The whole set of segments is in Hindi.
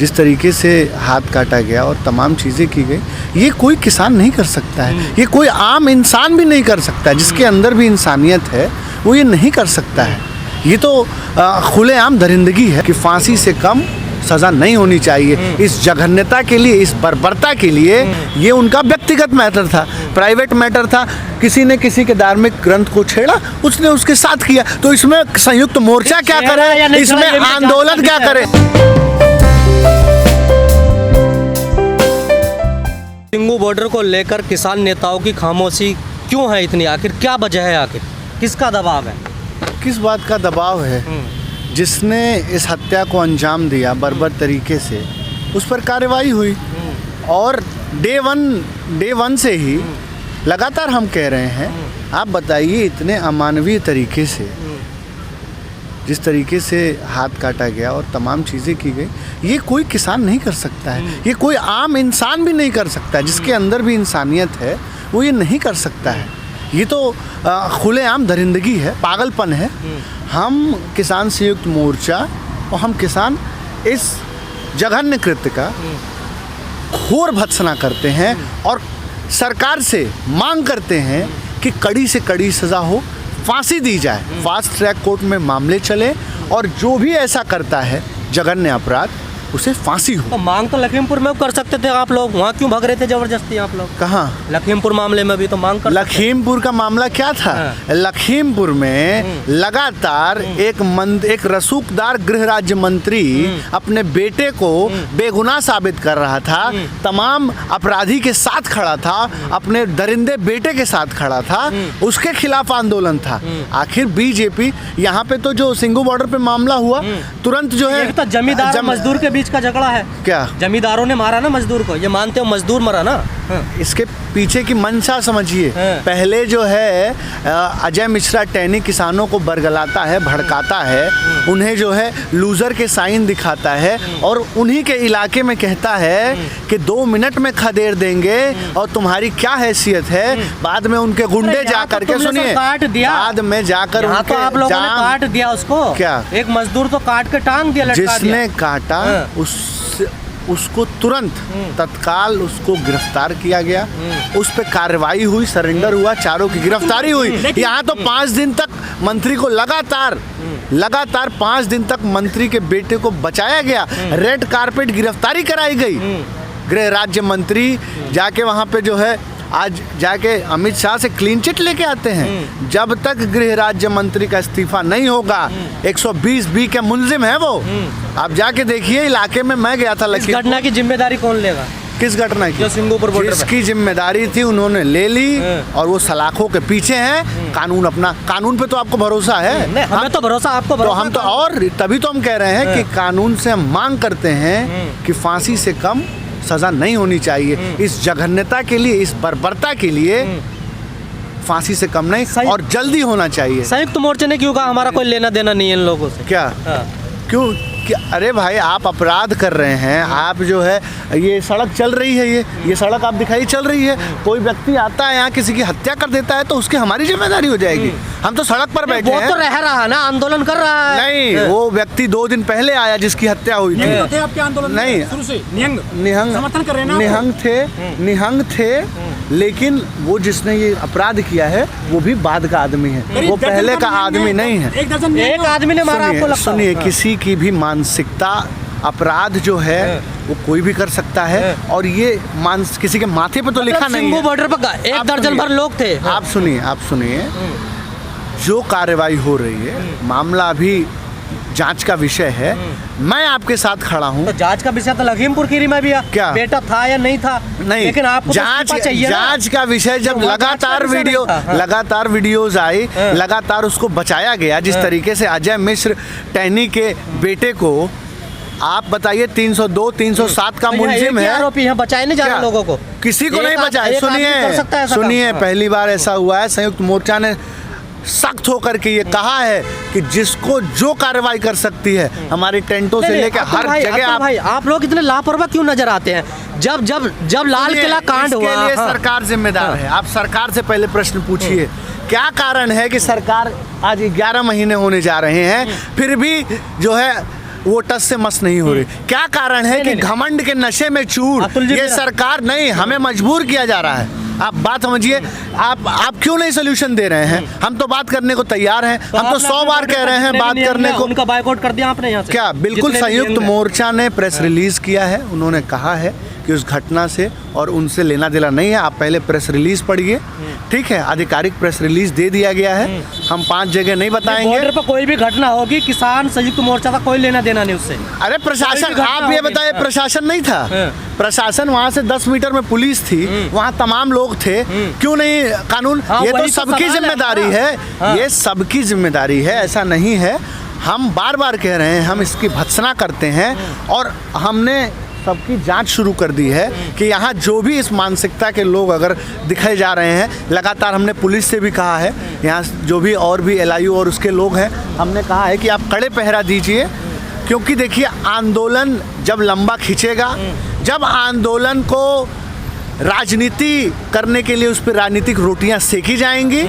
जिस तरीके से हाथ काटा गया और तमाम चीज़ें की गई, ये कोई किसान नहीं कर सकता है, ये कोई आम इंसान भी नहीं कर सकता है। जिसके अंदर भी इंसानियत है वो ये नहीं कर सकता है। ये तो खुलेआम दरिंदगी है कि फांसी से कम सज़ा नहीं होनी चाहिए। इस जघन्यता के लिए, इस बर्बरता के लिए ये उनका व्यक्तिगत मैटर था, प्राइवेट मैटर था। किसी ने किसी के धार्मिक ग्रंथ को छेड़ा, उसने उसके साथ किया। तो इसमें संयुक्त मोर्चा क्या करे, इसमें आंदोलन क्या करे? सिंगू बॉर्डर को लेकर किसान नेताओं की खामोशी क्यों है इतनी? आखिर क्या वजह है? आखिर किसका दबाव है? किस बात का दबाव है? जिसने इस हत्या को अंजाम दिया बर्बर तरीके से, उस पर कार्रवाई हुई। और डे वन से ही लगातार हम कह रहे हैं, आप बताइए इतने अमानवीय तरीके से, जिस तरीके से हाथ काटा गया और तमाम चीज़ें की गई, ये कोई किसान नहीं कर सकता है, ये कोई आम इंसान भी नहीं कर सकता है। जिसके अंदर भी इंसानियत है वो ये नहीं कर सकता है। ये तो खुलेआम दरिंदगी है, पागलपन है। हम किसान संयुक्त मोर्चा और हम किसान इस जघन्य कृत्य का घोर भत्सना करते हैं और सरकार से मांग करते हैं कि कड़ी से कड़ी सज़ा हो, फांसी दी जाए, फास्ट ट्रैक कोर्ट में मामले चले और जो भी ऐसा करता है जघन्य अपराध, उसे फांसी हो। तो मांग तो लखीमपुर में कर सकते थे आप लोग, वहाँ क्यों भाग रहे थे जबरदस्ती आप लोग? कहाँ? लखीमपुर मामले में भी तो मांग कर। लखीमपुर का मामला क्या था? लखीमपुर में लगातार एक रसूखदार गृह राज्य मंत्री अपने बेटे को बेगुनाह साबित कर रहा था, तमाम अपराधी के साथ खड़ा था, अपने दरिंदे बेटे के साथ खड़ा था, उसके खिलाफ आंदोलन था। आखिर बीजेपी यहाँ पे तो जो सिंगू बॉर्डर पे मामला हुआ, तुरंत जो है तो जमींदार मजदूर के बीच का झगड़ा है क्या? जमींदारों ने मारा ना मजदूर को, ये मानते हो मजदूर मरा ना? इसके पीछे की मंशा समझिए। पहले जो है अजय मिश्रा टैनी किसानों को बरगलाता है, भड़काता है, उन्हें जो है लूजर के साइन दिखाता है और उन्हीं के इलाके में कहता है कि 2 मिनट में खदेड़ देंगे और तुम्हारी क्या हैसियत है। बाद में उनके गुंडे जा करके, सुनिए, काट दिया, बाद में जाकर तो आप लोगों ने काट दिया उसको। क्या? एक मजदूर तो काट के टांग दिया, लटका दिया। जिसने काटा उसको तुरंत तत्काल उसको गिरफ्तार किया गया, उस पे कार्रवाई हुई, सरेंडर हुआ, चारों की गिरफ्तारी हुई। यहाँ तो 5 दिन तक मंत्री को लगातार 5 दिन तक मंत्री के बेटे को बचाया गया, रेड कारपेट गिरफ्तारी कराई गई। गृह राज्य मंत्री जाके वहाँ पे जो है आज जाके अमित शाह से क्लीन चिट लेके आते हैं। जब तक गृह राज्य मंत्री का इस्तीफा नहीं होगा, 120B के मुलजिम है वो। आप जाके देखिए, इलाके में मैं गया था। इस घटना की जिम्मेदारी कौन लेगा? किस घटना की? जो सिंगूपुर बॉर्डर पे जिसकी जिम्मेदारी थी उन्होंने ले ली और वो सलाखों के पीछे हैं। कानून पे तो आपको भरोसा है? हमें तो भरोसा, आपको भरोसा। तो हम तो, और तभी तो हम कह रहे हैं कि कानून से हम मांग करते हैं कि फांसी से कम सज़ा नहीं होनी चाहिए। इस जघन्यता के लिए, इस बर्बरता के लिए फांसी से कम नहीं और जल्दी होना चाहिए। संयुक्त मोर्चे ने क्यों कहा हमारा कोई लेना देना नहीं है इन लोगों से? क्या? क्यों? अरे भाई, आप अपराध कर रहे हैं, आप जो है ये सड़क चल रही है, ये सड़क आप दिखाई चल रही है, कोई व्यक्ति आता है यहाँ किसी की हत्या कर देता है तो उसकी हमारी जिम्मेदारी हो जाएगी। हम तो सड़क पर बैठे हैं। वो तो रह रहा है ना, आंदोलन कर रहा है। नहीं, वो व्यक्ति 2 दिन पहले आया जिसकी हत्या हुई थी। तो थे आपके आंदोलन नहीं, शुरू से निहंग समर्थन कर रहे हैं ना? निहंग थे, लेकिन वो जिसने ये अपराध किया है वो भी बाद का आदमी है, वो पहले का आदमी नहीं है। एक आदमी ने मारा, आपको लगता? सुनिए, किसी की भी मानसिकता, अपराध जो है वो कोई भी कर सकता है और ये किसी के माथे पे तो लिखा नहीं है। सिंगू बॉर्डर पर 1 दर्जन भर लोग थे। आप सुनिए, जो कार्रवाई हो रही है, मामला अभी जांच का विषय है। मैं आपके साथ खड़ा हूँ। तो जांच का विषय तो लखीमपुर खीरी में भी है। क्या बेटा था या नहीं था? नहीं, लेकिन आपको जांच का विषय जब लगातार वीडियोज आई, लगातार उसको बचाया गया। जिस तरीके से अजय मिश्र टैनी के बेटे को, आप बताइए, 302, 307 का मुलजिम है, आरोपी है, बचाए नहीं जा रहे लोगों को, किसी को नहीं बचाए। सुनिए, पहली बार ऐसा हुआ है, संयुक्त मोर्चा ने सख्त होकर के ये कहा है कि जिसको जो कार्रवाई कर सकती है, हमारी टेंटों से लेकर हर जगह। आप लोग इतने लापरवाह क्यों नजर आते हैं? जब लाल किला कांड हुआ, इसके लिए सरकार जिम्मेदार है। आप सरकार से पहले प्रश्न पूछिए, क्या कारण है कि सरकार आज 11 महीने होने जा रहे हैं, फिर भी जो है वो टस से मस नहीं हो रही। क्या कारण है कि घमंड के नशे में चूर अतुल जी ये मेरा- सरकार नहीं, हमें मजबूर किया जा रहा है। आप बात समझिए, आप क्यों नहीं सोल्यूशन दे रहे हैं? हम तो बात करने को तैयार हैं, हम तो आपने 100 अपने बार border कह पर रहे हैं जितने बात भी नियम करने हैं, को। उनका बायकॉट कर दिया आपने यहाँ से? क्या बिल्कुल जितने भी संयुक्त नियम हैं। मोर्चा ने प्रेस रिलीज किया है, उन्होंने कहा है कि उस घटना से और उनसे लेना देना नहीं है। आप पहले प्रेस रिलीज पढ़िए, ठीक है? आधिकारिक प्रेस रिलीज दे दिया गया है, हम 5 जगह नहीं बताएंगे। बॉर्डर पर कोई भी घटना होगी, किसान संयुक्त मोर्चा का कोई लेना देना नहीं उससे। अरे प्रशासन, कोई भी घटना आप ये होगी। बताइए, प्रशासन नहीं था? हाँ। प्रशासन वहाँ से 10 मीटर में पुलिस थी, वहाँ तमाम लोग थे, क्यों नहीं कानून? हाँ, ये तो वही तो सबकी सवाल है। जिम्मेदारी हाँ। है, हाँ। ये सबकी जिम्मेदारी है, ऐसा नहीं है। हम बार बार कह रहे हैं, हम इसकी भत्सना करते हैं और हमने सबकी जांच शुरू कर दी है कि यहाँ जो भी इस मानसिकता के लोग अगर दिखाए जा रहे हैं, लगातार हमने पुलिस से भी कहा है, यहाँ जो भी और भी LIU और उसके लोग हैं, हमने कहा है कि आप कड़े पहरा दीजिए, क्योंकि देखिए आंदोलन जब लंबा खींचेगा, जब आंदोलन को राजनीति करने के लिए उस पर राजनीतिक रोटियां सेकी जाएंगी,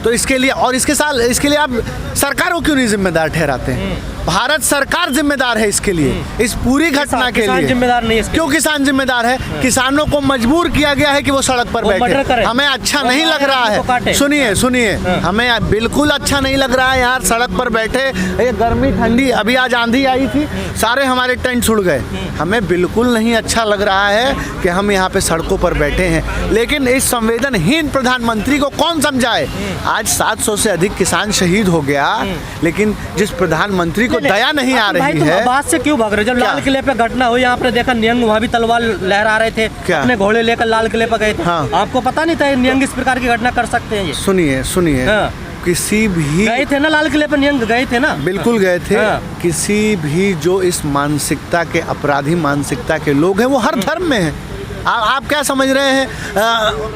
तो इसके लिए और इसके लिए आप सरकार को क्यों नहीं जिम्मेदार ठहराते हैं? भारत सरकार जिम्मेदार है इसके लिए, इस पूरी घटना के किसान लिए। जिम्मेदार नहीं है इसके क्यों किसान जिम्मेदार है? किसानों को मजबूर किया गया है कि वो सड़क पर वो मर्डर बैठे। करे। हमें अच्छा वो नहीं लग रहा उनको काटे। है। सुनिए, हमें बिल्कुल अच्छा नहीं लग रहा है यार, सड़क पर बैठे, ये गर्मी ठंडी, अभी आज आंधी आई थी, सारे हमारे टेंट उड़ गए। हमें बिल्कुल नहीं अच्छा लग रहा है कि हम यहाँ पे सड़कों पर बैठे हैं, लेकिन इस संवेदनहीन प्रधानमंत्री को कौन समझाए? आज 700 से अधिक किसान शहीद हो गया, लेकिन जिस प्रधानमंत्री को दया नहीं आ भाई रही तुम है। बात से क्यों भाग रहे हो? जब क्या? लाल किले पे घटना हुई, आपने देखा नियंग वहाँ भी तलवार लहरा रहे थे, क्या? अपने घोड़े लेकर लाल किले पर गए थे। हाँ। आपको पता नहीं था ये नियंग इस प्रकार की घटना कर सकते हैं? ये सुनिए, हाँ। किसी भी गए थे ना लाल किले पर, नियंग गए थे ना? बिल्कुल गए थे। हाँ। किसी भी जो इस मानसिकता के, अपराधी मानसिकता के लोग हैं, वो हर धर्म में हैं। आप क्या समझ रहे हैं?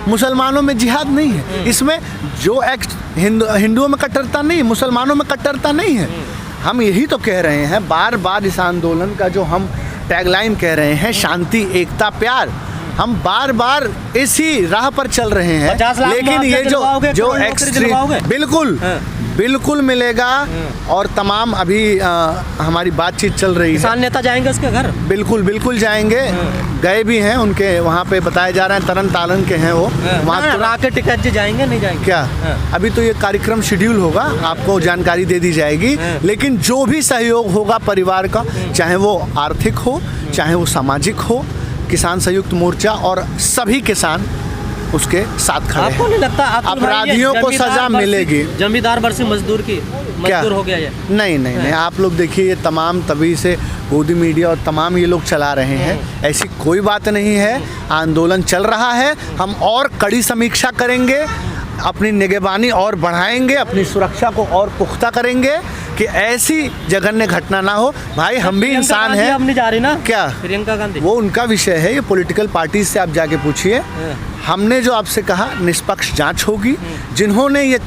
मुसलमानों में जिहाद नहीं है, इसमें जो एक्ट हिंदुओं में कट्टरता नहीं, मुसलमानों में कट्टरता नहीं है। हम यही तो कह रहे हैं बार बार, इस आंदोलन का जो हम टैगलाइन कह रहे हैं, शांति, एकता, प्यार, हम बार बार इसी राह पर चल रहे हैं। 50 लाख लेकिन मुआवजा ये दिलवाओगे, जो करोड़ नौकरी एक्सट्रीम, दिलवाओगे? बिल्कुल हाँ। बिल्कुल मिलेगा। और तमाम अभी हमारी बातचीत चल रही है, किसान नेता जाएंगे उसके घर? बिल्कुल जाएंगे, गए भी हैं, उनके वहाँ पे बताए जा रहे हैं, तरन तालन के हैं वो वहाँ तो। राकेश टिकैत जी जाएंगे नहीं जाएंगे? क्या हाँ। अभी तो ये कार्यक्रम शेड्यूल होगा, आपको जानकारी दे दी जाएगी। हाँ। लेकिन जो भी सहयोग होगा परिवार का, चाहे वो आर्थिक हो, चाहे वो सामाजिक हो, किसान संयुक्त मोर्चा और सभी किसान उसके साथ खड़े आपको हैं। नहीं लगता अपराधियों को सजा मिलेगी? जमींदार वर्सेस मजदूर की क्या? मजदूर हो गया ये? नहीं, आप लोग देखिए, ये तमाम तभी से गोदी मीडिया और तमाम ये लोग चला रहे हैं, ऐसी कोई बात नहीं है। आंदोलन चल रहा है, हम और कड़ी समीक्षा करेंगे, अपनी निगरानी और बढ़ाएंगे, अपनी सुरक्षा को और पुख्ता करेंगे कि ऐसी जघन्य घटना ना हो। भाई हम भी इंसान हैं। अब नहीं जा रही ना? क्या? प्रियंका गांधी, वो उनका विषय है, ये पॉलिटिकल पार्टी से आप जाके पूछिए। हमने जो आपसे कहा, निष्पक्ष जांच होगी। जिन्होंने ये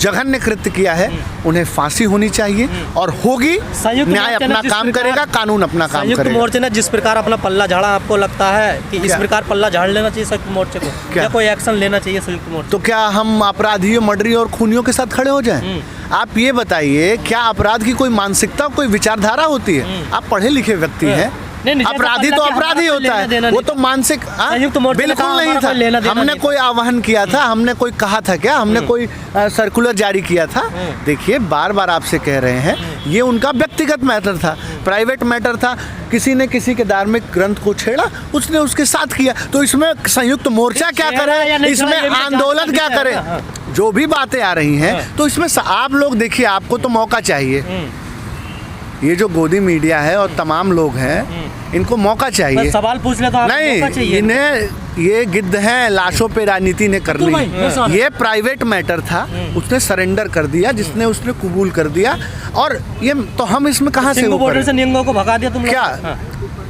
जघन्य कृत्य किया है उन्हें फांसी होनी चाहिए और होगी। संयुक्त न्याय मोर्चा ने अपना जिस काम प्रकार- करेगा, कानून अपना काम संयुक्त करेगा। मोर्चे ने जिस प्रकार अपना पल्ला झाड़ा, आपको लगता है कि इस क्या? प्रकार पल्ला झाड़ लेना चाहिए संयुक्त मोर्चे को? क्या? या कोई एक्शन लेना चाहिए संयुक्त मोर्चे? तो क्या हम अपराधियों, मर्डरी और खूनियों के साथ खड़े हो जाएं? आप ये बताइए, क्या अपराध की कोई मानसिकता, कोई विचारधारा होती है? आप पढ़े लिखे व्यक्ति हैं, नहीं, अपराधी तो अपराधी होता है, वो तो मानसिक। संयुक्त मोर्चे ने बिल्कुल कहा नहीं हमारा था। कोई लेना देना हमने नहीं कोई आह्वान किया था, हमने कोई कहा था क्या? हमने कोई सर्कुलर जारी किया था? देखिए, बार बार आपसे कह रहे हैं, ये उनका व्यक्तिगत मैटर था, प्राइवेट मैटर था। किसी ने किसी के धार्मिक ग्रंथ को छेड़ा, उसने उसके साथ किया, तो इसमें संयुक्त मोर्चा क्या छेड़ा या करे? नहीं इसमें छेड़ा, ये भी आंदोलन क्या जांच करे? करनी है। जो भी बातें आ रही हैं, तो इसमें आप लोग देखिए, आपको तो मौका चाहिए। ये जो गोदी मीडिया है और तमाम लोग हैं, इनको मौका चाहिए। बस सवाल पूछ ले तो आपको मौका नहीं, चाहिए। इन्हें ये गिद्ध हैं, लाशों पे राजनीति ने कर ली। ये प्राइवेट मैटर था, उसने सरेंडर कर दिया, जिसने उसने कबूल कर दिया। और ये तो हम इसमें कहाँ से सिंगू वो बॉर्डर करें? से नियंगों को भगा दिया तुम लोग? क्या? हाँ।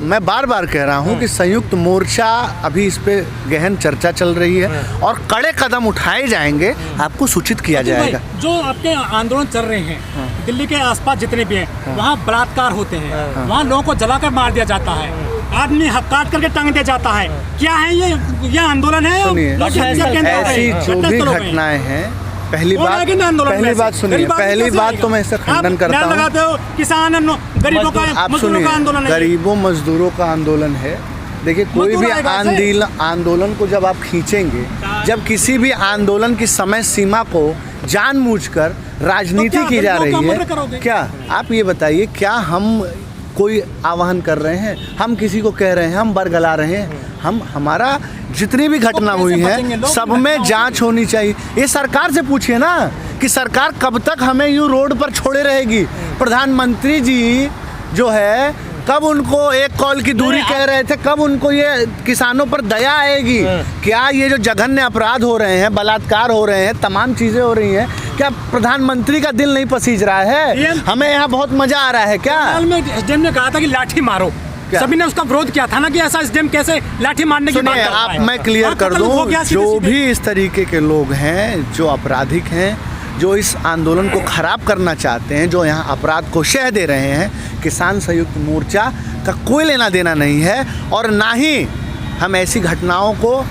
मैं बार बार कह रहा हूँ कि संयुक्त मोर्चा, अभी इस पे गहन चर्चा चल रही है और कड़े कदम उठाए जाएंगे, आपको सूचित किया जाएगा। जो आपके आंदोलन चल रहे हैं, दिल्ली के आसपास जितने भी हैं, वहाँ बलात्कार होते हैं, वहाँ लोगों को जलाकर मार दिया जाता है, आदमी काट करके टांग दिया जाता है। क्या है ये आंदोलन है? सुनिए, लोग हत्या केंद्र हो गए, ऐसी जो भी घटनास्थल हो गए। घटनाएं हैं, पहली कौन बात आएगा ना आंदोलन में पहली ऐसे? बात सुनिए, गरीब आदमी पहली कैसे बात आएगा? तो मैं इसका आप खंडन करता नारा हूँ। लगाते हो किसान गरीबों का आप मजदूरों सुनिए, का आंदोलन है ये। गरीबों मजदूरों का आंदोलन है। देखिए कोई मजदूर भी आएगा ऐसे? आंदोलन को जब आप खींचेंगे, जब किसी भी आंदोलन की समय सीमा को जानबूझकर राजनीति तो क्या की जा गरीबों का रही मर्डर है, करोगे? क्या आप ये बताइए, क्या हम कोई आह्वान कर रहे हैं, हम किसी को कह रहे हैं, हम बरगला रहे हैं? हम हमारा जितनी भी घटना कैसे हुई बचेंगे है लोग? सब में जांच होनी चाहिए। ये सरकार से पूछिए ना कि सरकार कब तक हमें यूं रोड पर छोड़े रहेगी। प्रधानमंत्री जी जो है कब उनको एक कॉल की दूरी कह रहे थे, कब उनको ये किसानों पर दया आएगी? क्या ये जो जघन्य अपराध हो रहे हैं, बलात्कार हो रहे हैं, तमाम चीज़ें हो रही हैं, क्या प्रधानमंत्री का दिल नहीं पसीज रहा है? हमें यहाँ बहुत मजा आ रहा है क्या? हाल में एसडीएम ने कहा था कि लाठी मारो, क्या? सभी ने उसका विरोध किया था ना कि ऐसा एसडीएम कैसे लाठी मारने की बात सुनिए, करता आप है। मैं क्लियर और कर कत्ल हो दूं, गया सीधे जो सीधे। भी इस तरीके के लोग हैं, जो आपराधिक हैं, जो इस आंदोलन को खराब करना चाहते हैं, जो यहाँ अपराध को शह दे रहे हैं, किसान संयुक्त मोर्चा का कोई लेना देना नहीं है। और ना ही हम ऐसी घटनाओं को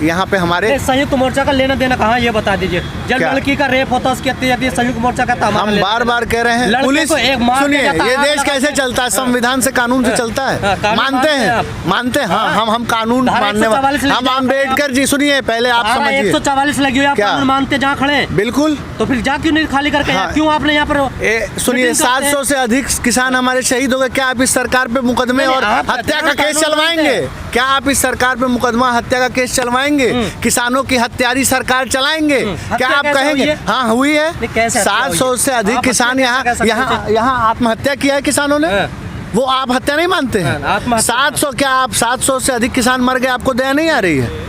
यहाँ पे हमारे संयुक्त मोर्चा का लेना देना कहाँ, ये बता दीजिए। जब क्या? लड़की का रेप होता है उसकी हत्या जाती है, संयुक्त मोर्चा का हम बार बार कह रहे हैं, लड़के पुलिस को एक मार सुनिए, दिया जाता है, ये आग देश लगा कैसे के- चलता है? संविधान से कानून से चलता है। कानून मानते मानते हैं हैं, आप? मानते हैं। हाँ, हम कानून धारा मानने वाले, 144 हम लिखा है अम्बेडकर जी, सुनिए पहले आप समझिए। 144 लगी हुई है, आप क्या? कानून मानते जहाँ खड़े, बिल्कुल। तो फिर जा क्यों नहीं खाली करके हाँ। क्यों आपने यहाँ पर सुनिए, मीटिंग करते हैं? 700 से अधिक किसान हमारे शहीद हो गए। क्या आप इस सरकार पे मुकदमे नहीं, और आप हत्या का कानून केस मानते चलवाएंगे? हैं। क्या आप इस सरकार पे मुकदमा हत्या का केस चलवाएंगे? किसानों की हत्यारी सरकार चलाएंगे? क्या हत्या आप कैसे कहेंगे? हुई है? हाँ हुई है। नहीं, कैसे हत्या हुई 700 है? से अधिक आप किसान हत्या यहाँ कैसे कह सकते यहाँ हैं? यहाँ आत्महत्या किया है किसानों ने। हाँ। वो आप हत्या नहीं मानते हैं? हाँ, आत्महत्या। 700, क्या आप 700 से अधिक किसान मर गए, आपको दया नहीं आ रही है?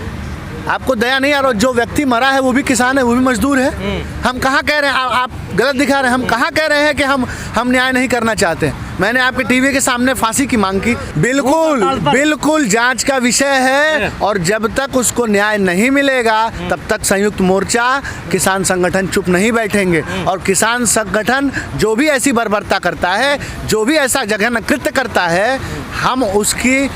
आपको दया नहीं आ रहा? जो व्यक्ति मरा है वो भी किसान है, वो भी मजदूर है। हम कहाँ कह रहे हैं, आप गलत दिखा रहे हैं। हम कहाँ कह रहे हैं कि हम न्याय नहीं करना चाहते? मैंने आपके टीवी के सामने फांसी की मांग की। बिल्कुल बिल्कुल जांच का विषय है, और जब तक उसको न्याय नहीं मिलेगा तब तक संयुक्त मोर्चा किसान संगठन चुप नहीं बैठेंगे। और किसान संगठन जो भी ऐसी बर्बरता करता है, जो भी ऐसा जघन्य कृत्य करता है, हम उसकी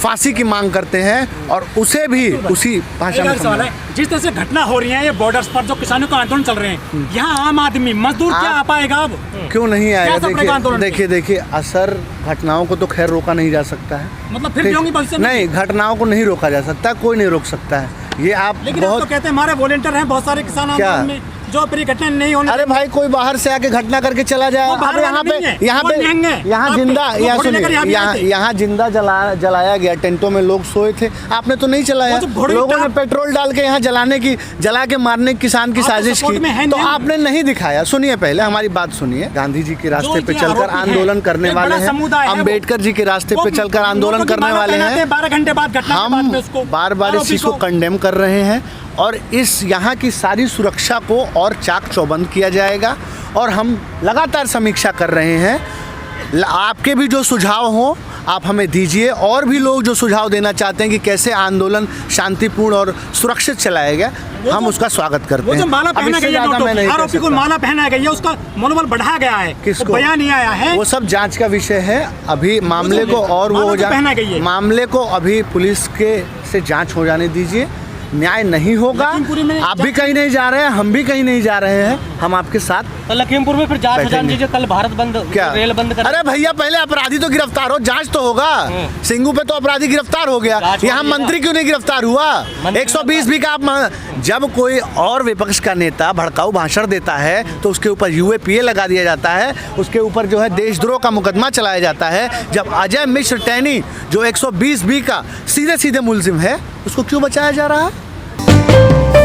फांसी की मांग करते हैं और उसे भी उसी भाषा में एक सवाल है, जिस तरह से घटना हो रही है ये बॉर्डर्स पर, जो किसानों का आंदोलन चल रहे हैं, यहाँ आम आदमी मजदूर क्या आ पाएगा अब? क्यों नहीं आएगा? क्या असर पड़ेगा आंदोलन पे? देखिए असर, घटनाओं को तो खैर रोका नहीं जा सकता है। मतलब फिर भी होंगी भविष्य में? नहीं, घटनाओं को नहीं रोका जा सकता, कोई नहीं रोक सकता है। ये आप लेकिन आप बहुत तो कहते हैं हमारे वॉलंटियर हैं बहुत सारे किसान क्या? आंदोलन में, जो फिर घटना नहीं होने। अरे भाई, कोई बाहर से आके घटना करके चला जाए। वो बाहर अब यहाँ वाले नहीं है, पे यहाँ वो पे निहंग है। यहाँ आप जिंदा, वो यहाँ घोड़े लेकर यहाँ सुनिए, भी आते हैं। यहाँ जिंदा जलाया गया, टेंटों में लोग सोए थे, आपने तो नहीं चलाया। वो जो घोड़े लोगों ने टाप- पेट्रोल डाल के यहाँ जला के मारने की किसान की आप तो साजिश सपोर्ट की, में हैं तो नहीं। आपने नहीं दिखाया। सुनिए, पहले हमारी बात सुनिए। गांधी जी के रास्ते जो पे ये चलकर आरोपी हैं, आंदोलन करने एक वाले बड़ा हैं, समुदाय है वो। अम्बेडकर जी के रास्ते वो पे चलकर आंदोलन लोगों की करने माला वाले पहनाते हैं। 12 घंटे बाद घटना के बाद हम में उसको बार बार इस आरोपी चीज़ को कंडेम कर रहे हैं, और इस यहाँ की सारी सुरक्षा को और चाक चौबंद किया जाएगा। और हम लगातार समीक्षा कर रहे हैं। आपके भी जो सुझाव हों आप हमें दीजिए, और भी लोग जो सुझाव देना चाहते हैं कि कैसे आंदोलन शांतिपूर्ण और सुरक्षित चलाया गया, हम उसका स्वागत करते वो हैं। जो माला अब पहना इससे गया ज़्यादा मैं नहीं कह आरोपी को सकता। माला पहनाया गया, उसका मनोबल बढ़ाया गया है, किसको? वो बयान नहीं आया है। वो सब जांच का विषय है। अभी मामले को और माला वो तो पहना गई है। मामले को अभी पुलिस के से जांच हो जाने दीजिए। न्याय नहीं होगा। लखीमपुरी में आप भी कहीं नहीं जा रहे हैं, हम भी कहीं नहीं जा रहे हैं, हम आपके साथ तो लखीमपुर में फिर जांच हो जानी बैठेंगे। चाहिए। कल भारत बंद, क्या रेल बंद कर। अरे भैया, पहले अपराधी तो गिरफ्तार हो, जांच तो होगा। सिंगू पे तो अपराधी गिरफ्तार हो गया, जांच हो यहाँ गई ना। मंत्री क्यों नहीं गिरफ्तार हुआ? मंत्री 120 भी का आप जब कोई और विपक्ष का नेता भड़काऊ भाषण देता है तो उसके ऊपर यूएपीए लगा दिया जाता है, उसके ऊपर जो है देशद्रोह का मुकदमा चलाया जाता है। जब अजय मिश्र टैनी जो 120 बी का सीधे सीधे मुलजिम है, उसको क्यों बचाया जा रहा है?